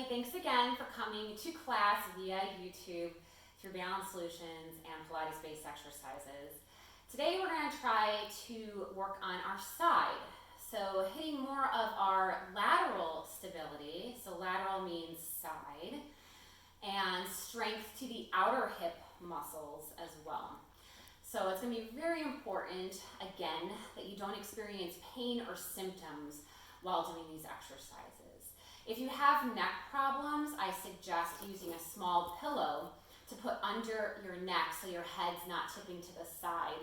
thanks again for coming to class via YouTube through Balance Solutions and Pilates-based exercises. Today we're going to try to work on our side. So hitting more of our lateral stability, so lateral means side, and strength to the outer hip muscles as well. So it's going to be very important, again, that you don't experience pain or symptoms while doing these exercises. If you have neck problems, I suggest using a small pillow to put under your neck so your head's not tipping to the side.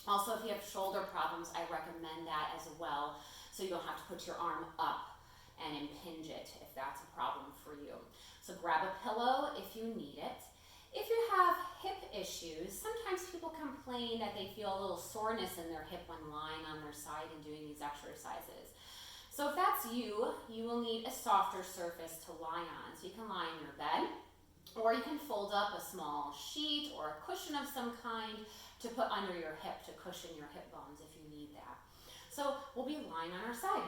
Also, if you have shoulder problems, I recommend that as well, so you don't have to put your arm up and impinge it if that's a problem for you. So grab a pillow if you need it. If you have hip issues, sometimes people complain that they feel a little soreness in their hip when lying on their side and doing these exercises. So if that's you, you will need a softer surface to lie on. So you can lie in your bed, or you can fold up a small sheet or a cushion of some kind to put under your hip to cushion your hip bones if you need that. So we'll be lying on our side.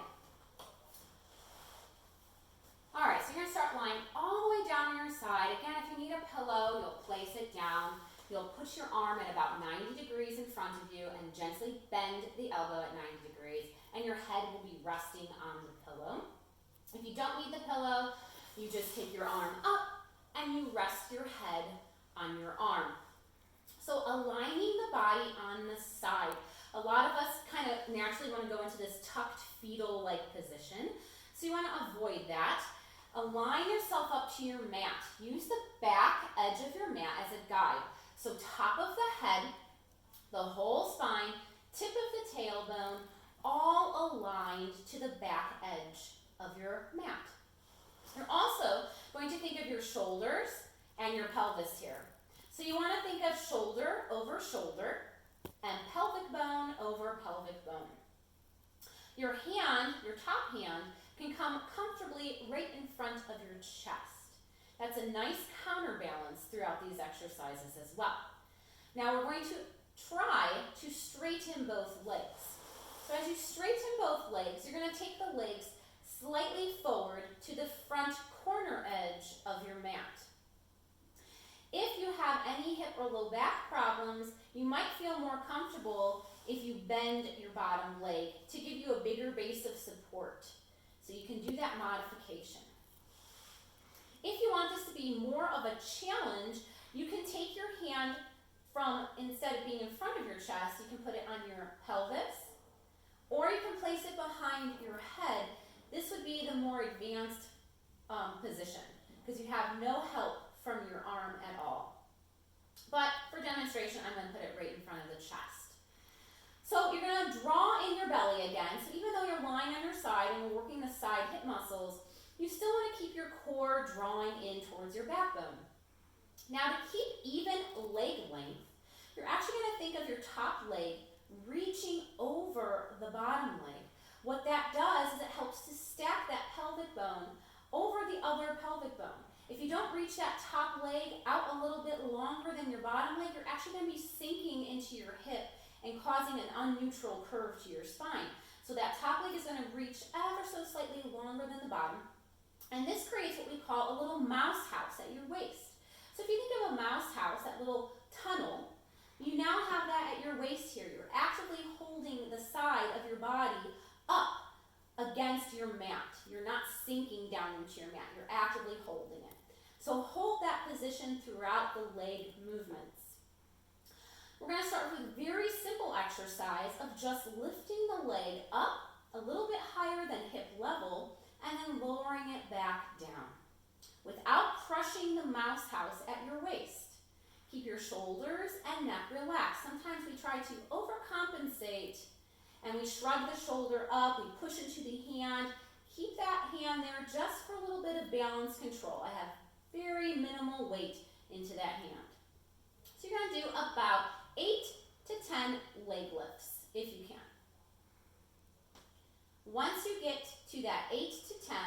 All right, so you're gonna start lying all the way down on your side. Again, if you need a pillow, you'll place it down. You'll put your arm at about 90 degrees in front of you and gently bend the elbow at 90 degrees, and your head will be resting on the pillow. If you don't need the pillow, you just take your arm up and you rest your head on your arm. So aligning the body on the side. A lot of us kind of naturally want to go into this tucked fetal-like position, so you want to avoid that. Align yourself up to your mat. Use the back edge of your mat as a guide. So top of the head, the whole spine, tip of the tailbone, all aligned to the back edge of your mat. You're also going to think of your shoulders and your pelvis here. So you want to think of shoulder over shoulder and pelvic bone over pelvic bone. Your hand, your top hand, can come comfortably right in front of your chest. That's a nice counterbalance throughout these exercises as well. Now we're going to try to straighten both legs. So as you straighten both legs, you're going to take the legs slightly forward to the front corner edge of your mat. If you have any hip or low back problems, you might feel more comfortable if you bend your bottom leg to give you a bigger base of support. So you can do that modification. If you want this to be more of a challenge, you can take your hand from, instead of being in front of your chest, you can put it on your pelvis, or you can place it behind your head. This would be the more advanced position, because you have no help from your arm at all. But for demonstration, I'm going to put it right in front of the chest. So you're going to draw in your belly again. So even though you're lying on your side and we're working the side hip muscles, you still want to keep your core drawing in towards your backbone. Now to keep even leg length, you're actually going to think of your top leg reaching over the bottom leg. What that does is it helps to stack that pelvic bone over the other pelvic bone. If you don't reach that top leg out a little bit longer than your bottom leg, you're actually going to be sinking into your hip and causing an unneutral curve to your spine. So that top leg is going to reach ever so slightly longer than the bottom. And this creates what we call a little mouse house at your waist. So if you think of a mouse house, that little tunnel, you now have that at your waist here. You're actively holding the side of your body up against your mat. You're not sinking down into your mat. You're actively holding it. So hold that position throughout the leg movements. We're going to start with a very simple exercise of just lifting the leg up a little bit higher than hip level and then lowering it back down without crushing the mouse house at your waist. Keep your shoulders and neck relaxed. Sometimes we try to overcompensate and we shrug the shoulder up, we push into the hand. Keep that hand there just for a little bit of balance control. I have very minimal weight into that hand. So you're going to do about 8 to 10 leg lifts if you can. Once you get to that 8 to 10,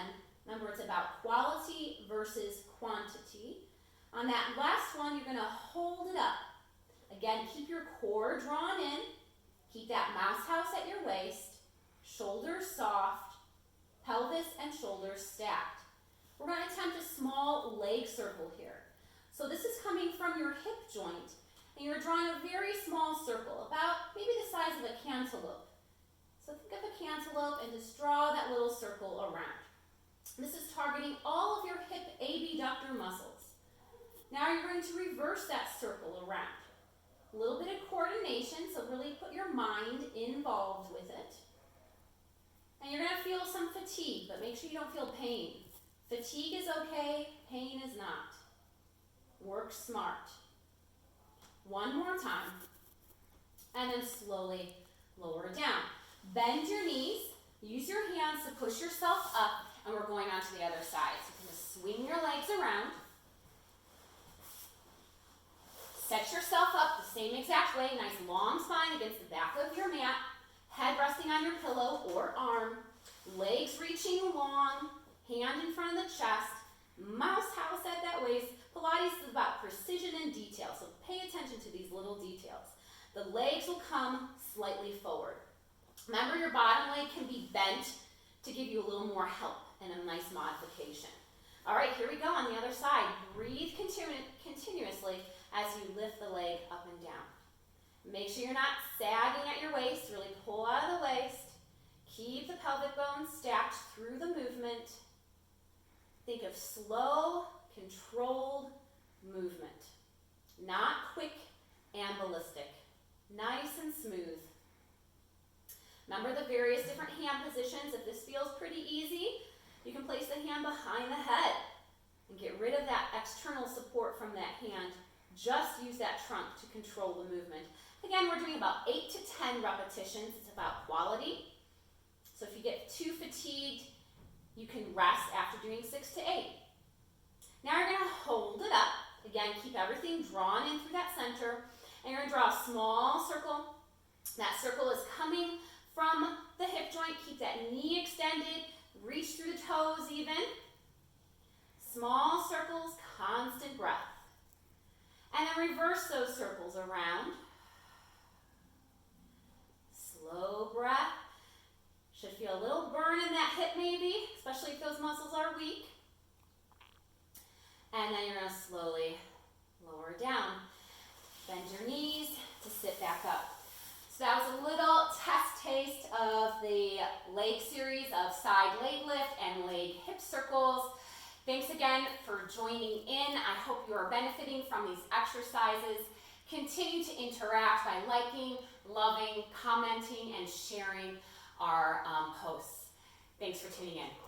remember it's about quality versus quantity. On that last one, you're going to hold it up. Again, keep your core drawn in. Keep that mouse house at your waist. Shoulders soft. Pelvis and shoulders stacked. We're going to attempt a small leg circle here. So this is coming from your hip joint, and you're drawing a very small circle, about maybe the size of a cantaloupe. So think of a cantaloupe and just draw that little circle around. This is targeting all of your hip abductor muscles. Now you're going to reverse that circle around. A little bit of coordination, so really put your mind involved with it. And you're going to feel some fatigue, but make sure you don't feel pain. Fatigue is okay, pain is not. Work smart. One more time. And then slowly lower it down. Bend your knees. Use your hands to push yourself up, and we're going on to the other side. So you can just swing your legs around. Set yourself up the same exact way. Nice long spine against the back of your mat. Head resting on your pillow or arm. Legs reaching long. Hand in front of the chest. Mouse house at that waist. Pilates is about precision and detail, so pay attention to these little details. The legs will come slightly forward. Remember, your bottom leg can be bent to give you a little more help and a nice modification. All right, here we go on the other side. Breathe continuously as you lift the leg up and down. Make sure you're not sagging at your waist. Really pull out of the waist. Keep the pelvic bones stacked through the movement. Think of slow, controlled movement. Not quick and ballistic. Nice and smooth. Remember the various different hand positions. If this feels pretty easy, you can place the hand behind the head and get rid of that external support from that hand. Just use that trunk to control the movement. Again, we're doing about 8 to 10 repetitions. It's about quality. So if you get too fatigued, you can rest after doing 6 to 8. Now you're going to hold it up. Again, keep everything drawn in through that center. And you're going to draw a small circle. That circle is coming from the hip joint. Keep that knee extended. Reach through the toes even. Small circles, constant breath. And then reverse those circles around. Slow breath. Should feel a little burn in that hip maybe, especially if those muscles are weak. And then you're going to slowly lower down. Bend your knees to sit back up. So that was a little test taste of the leg series of side leg lift and leg hip circles. Thanks again for joining in. I hope you are benefiting from these exercises. Continue to interact by liking, loving, commenting, and sharing our posts. Thanks for tuning in.